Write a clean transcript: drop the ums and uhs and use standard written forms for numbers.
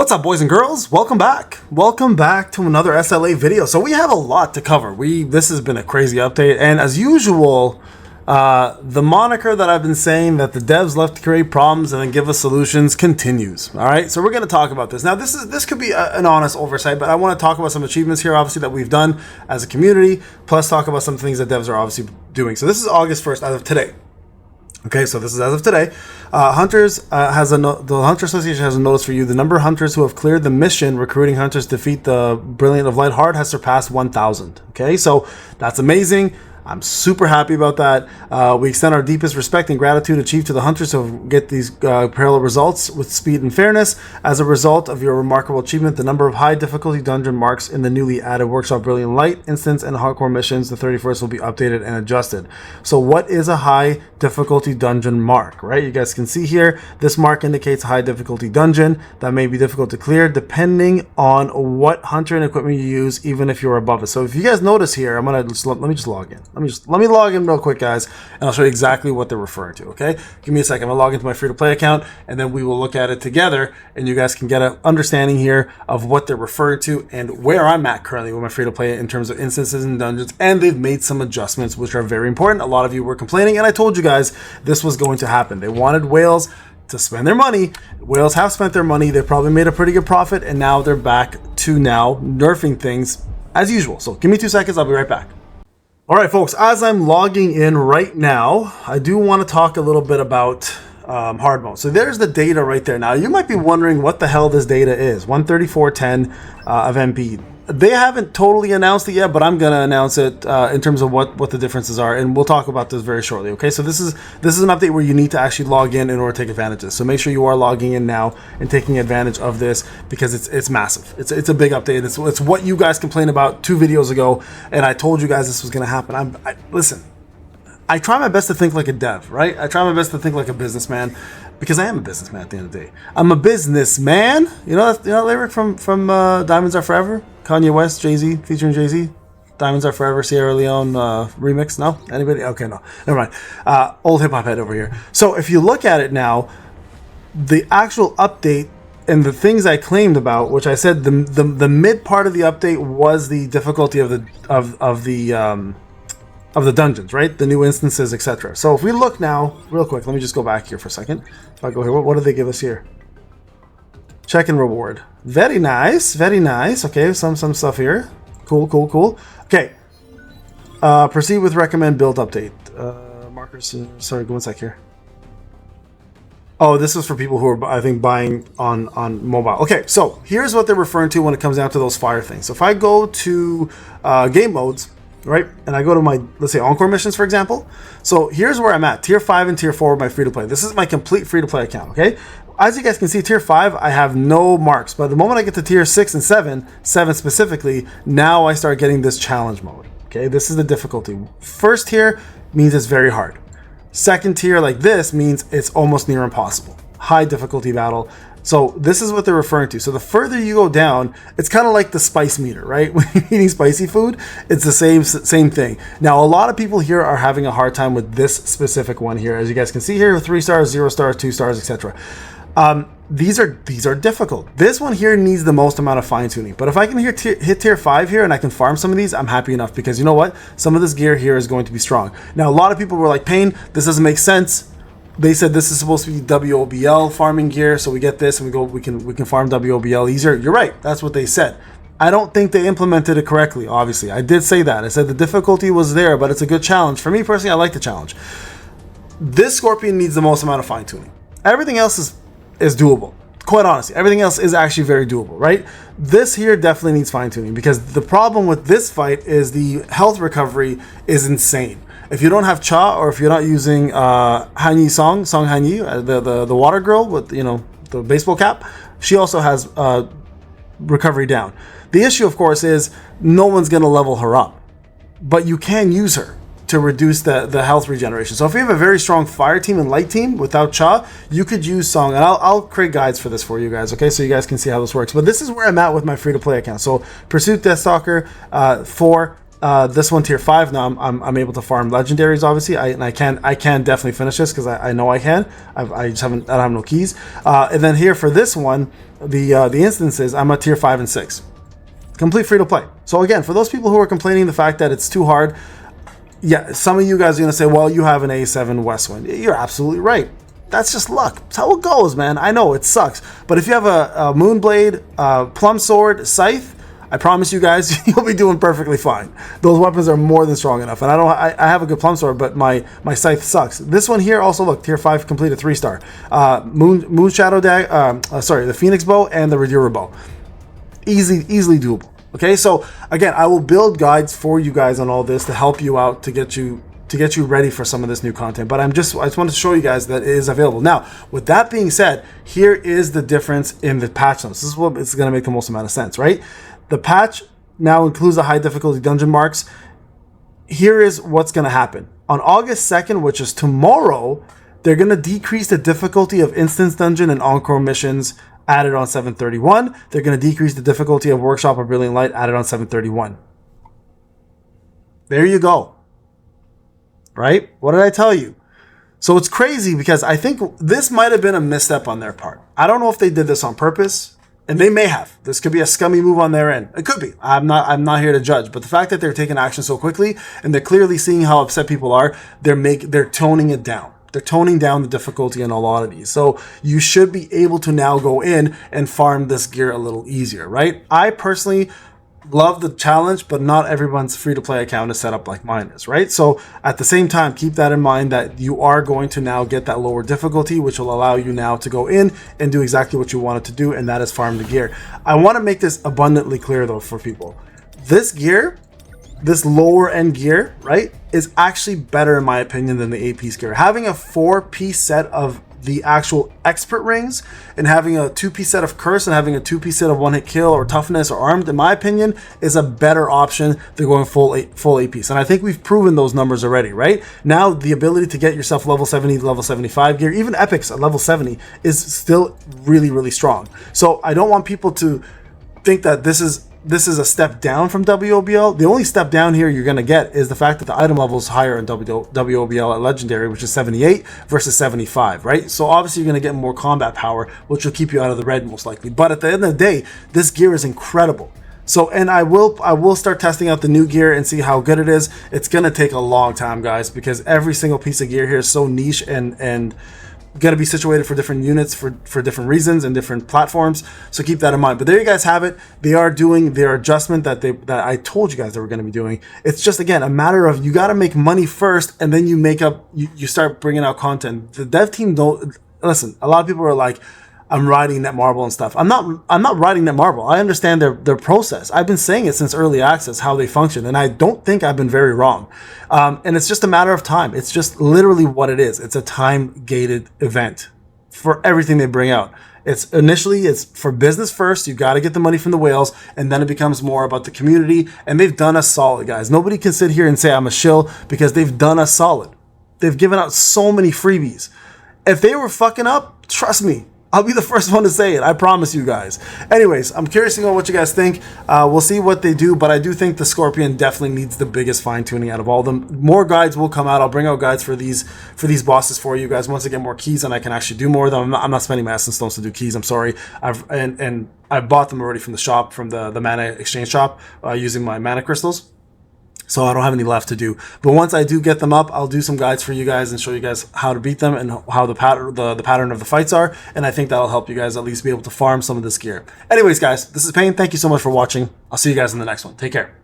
What's up, boys and girls? Welcome back. Welcome back to another SLA video. So we have a lot to cover. This has been a crazy update, and as usual, the moniker that I've been saying that the devs left to create problems and then give us solutions continues. All right, so we're going to talk about this. Now, this could be an honest oversight, but I want to talk about some achievements here, obviously, that we've done as a community, plus talk about some things that devs are obviously doing. So this is August 1st, as of today. Okay, so this is as of today. The Hunter Association has a notice for you. The number of hunters who have cleared the mission recruiting hunters to defeat the Brilliant of Light Hard has surpassed 1,000. Okay, so that's amazing. I'm super happy about that. We extend our deepest respect and gratitude achieved to the hunters who get these parallel results with speed and fairness. As a result of your remarkable achievement, the number of high difficulty dungeon marks in the newly added Workshop Brilliant Light instance and hardcore missions, the 31st, will be updated and adjusted. So what is a high difficulty dungeon mark, right? You guys can see here, this mark indicates a high difficulty dungeon that may be difficult to clear depending on what hunter and equipment you use, even if you're above it. So if you guys notice here, let me just log in. Let me log in real quick, guys, and I'll show you exactly what they're referring to, okay? Give me a second. I'm going to log into my free-to-play account, and then we will look at it together, and you guys can get an understanding here of what they're referring to and where I'm at currently with my free-to-play in terms of instances and dungeons, and they've made some adjustments, which are very important. A lot of you were complaining, and I told you guys this was going to happen. They wanted whales to spend their money. Whales have spent their money. They probably made a pretty good profit, and now they're back to now nerfing things as usual. So give me 2 seconds. I'll be right back. All right, folks, as I'm logging in right now, I do want to talk a little bit about hard mode. So there's the data right there. Now, you might be wondering what the hell this data is. 134.10 of MP. They haven't totally announced it yet, but I'm going to announce it in terms of what the differences are, and we'll talk about this very shortly, okay? So this is an update where you need to actually log in order to take advantage of this. So make sure you are logging in now and taking advantage of this because it's massive. It's a big update. It's what you guys complained about 2 videos ago, and I told you guys this was going to happen. Listen, I try my best to think like a dev, right? I try my best to think like a businessman, because I am a businessman at the end of the day. I'm a businessman. You know that lyric from Diamonds Are Forever? Kanye West, Jay-Z, featuring Jay-Z. Diamonds Are Forever, Sierra Leone remix. No? Anybody? Okay, no. Never mind. Old hip-hop head over here. So if you look at it now, the actual update and the things I claimed about, which I said the mid part of the update was the difficulty of the dungeons, right? The new instances, etc. So if we look now, real quick, let me just go back here for a second. If I go here, what do they give us here? Check and reward. Very nice, very nice. Okay, some stuff here. Cool. Okay. Proceed with recommend build update. Markers. Sorry, go 1 sec here. Oh, this is for people who are, I think, buying on mobile. Okay, so here's what they're referring to when it comes down to those fire things. So if I go to game modes, right, and I go to my, let's say, Encore missions, for example. So here's where I'm at, Tier 5 and Tier 4 of my free-to-play. This is my complete free-to-play account, okay? As you guys can see, Tier 5, I have no marks. But the moment I get to Tier 6 and 7 specifically, now I start getting this challenge mode, okay? This is the difficulty. First tier means it's very hard. Second tier, like this, means it's almost near impossible. High difficulty battle. So this is what they're referring to. So the further you go down, it's kind of like the spice meter, right? When you're eating spicy food, it's the same thing. Now, a lot of people here are having a hard time with this specific one here. As you guys can see here, 3 stars, 0 stars, 2 stars, etc. These are difficult. This one here needs the most amount of fine tuning. But if I can hit tier 5 here and I can farm some of these, I'm happy enough, because you know what? Some of this gear here is going to be strong. Now, a lot of people were like, Payne, this doesn't make sense. They said this is supposed to be WOBL farming gear, so we get this and we can farm WOBL easier. You're right, that's what they said. I don't think they implemented it correctly, obviously. I did say that. I said the difficulty was there, but it's a good challenge. For me personally, I like the challenge. This Scorpion needs the most amount of fine tuning. Everything else is doable. Quite honestly, everything else is actually very doable, right? This here definitely needs fine tuning, because the problem with this fight is the health recovery is insane. If you don't have Cha, or if you're not using Hanyi Song Hanyi, the water girl with, you know, the baseball cap, she also has recovery down. The issue, of course, is no one's going to level her up, but you can use her to reduce the health regeneration. So if you have a very strong fire team and light team without Cha, you could use Song, and I'll create guides for this for you guys, okay, so you guys can see how this works. But this is where I'm at with my free-to-play account. So Pursuit Deathstalker 4 This one tier 5 now. I'm able to farm legendaries, obviously. I can definitely finish this because I know I can. I just haven't. I don't have no keys. And then here for this one, the instances, I'm at tier 5 and 6, complete free to play. So again, for those people who are complaining the fact that it's too hard, yeah, some of you guys are gonna say, well, you have an A7 Westwind. You're absolutely right. That's just luck. That's how it goes, man. I know it sucks, but if you have a Moonblade, Plum Sword, Scythe, I promise you guys, you'll be doing perfectly fine. Those weapons are more than strong enough. And I have a good Plum Sword, but my Scythe sucks. This one here also, look, tier 5, complete a 3-star. Moon Shadow the Phoenix Bow and the Reroll Bow. Easily doable. Okay, so again, I will build guides for you guys on all this to help you out, to get you ready for some of this new content. But I just wanted to show you guys that it is available. Now, with that being said, here is the difference in the patch notes. This is what it's going to make the most amount of sense, right? The patch now includes the high difficulty dungeon marks. Here is what's going to happen. On August 2nd, which is tomorrow, they're going to decrease the difficulty of instance dungeon and encore missions added on 7/31. They're going to decrease the difficulty of workshop or brilliant light added on 7/31. There you go. Right? What did I tell you? So it's crazy because I think this might have been a misstep on their part. I don't know if they did this on purpose. And they may have. This could be a scummy move on their end. It could be. I'm not here to judge. But the fact that they're taking action so quickly and they're clearly seeing how upset people are, they're toning it down. They're toning down the difficulty in a lot of these. So you should be able to now go in and farm this gear a little easier, right? I personally love the challenge, but not everyone's free-to-play account is set up like mine is, right? So at the same time, keep that in mind that you are going to now get that lower difficulty, which will allow you now to go in and do exactly what you wanted to do, and that is farm the gear. I want to make this abundantly clear, though, for people. This gear, this lower end gear, right, is actually better, in my opinion, than the 8-piece gear. Having a 4-piece set of the actual expert rings and having a 2-piece set of curse and having a 2-piece set of one-hit kill or toughness or armed, in my opinion, is a better option than going full 8-piece. And I think we've proven those numbers already, right? Now the ability to get yourself level 70 to level 75 gear, even epics at level 70, is still really strong. So I don't want people to think that this is a step down from WOBL. The only step down here you're going to get is the fact that the item level is higher in WOBL at Legendary, which is 78 versus 75, right? So obviously you're going to get more combat power, which will keep you out of the red most likely. But at the end of the day, this gear is incredible. So, and I will start testing out the new gear and see how good it is. It's going to take a long time, guys, because every single piece of gear here is so niche and going to be situated for different units for different reasons and different platforms, so keep that in mind. But there you guys have it. They are doing their adjustment that I told you guys they were going to be doing. It's just, again, a matter of you got to make money first, and then you start bringing out content. The dev team don't listen. A lot of people are like, I'm riding Netmarble and stuff. I'm not riding Netmarble. I understand their process. I've been saying it since early access, how they function, and I don't think I've been very wrong. And it's just a matter of time. It's just literally what it is. It's a time-gated event for everything they bring out. It's for business first. You got to get the money from the whales, and then it becomes more about the community. And they've done us solid, guys. Nobody can sit here and say I'm a shill, because they've done us solid. They've given out so many freebies. If they were fucking up, trust me, I'll be the first one to say it. I promise you guys. Anyways, I'm curious to know what you guys think. We'll see what they do, but I do think the Scorpion definitely needs the biggest fine-tuning out of all of them. More guides will come out. I'll bring out guides for these bosses for you guys once I get more keys and I can actually do more of them. I'm not spending my essence stones to do keys. I'm sorry. I bought them already from the shop, from the mana exchange shop, using my mana crystals. So I don't have any left to do. But once I do get them up, I'll do some guides for you guys and show you guys how to beat them and how the pattern of the fights are. And I think that'll help you guys at least be able to farm some of this gear. Anyways, guys, this is Payne. Thank you so much for watching. I'll see you guys in the next one. Take care.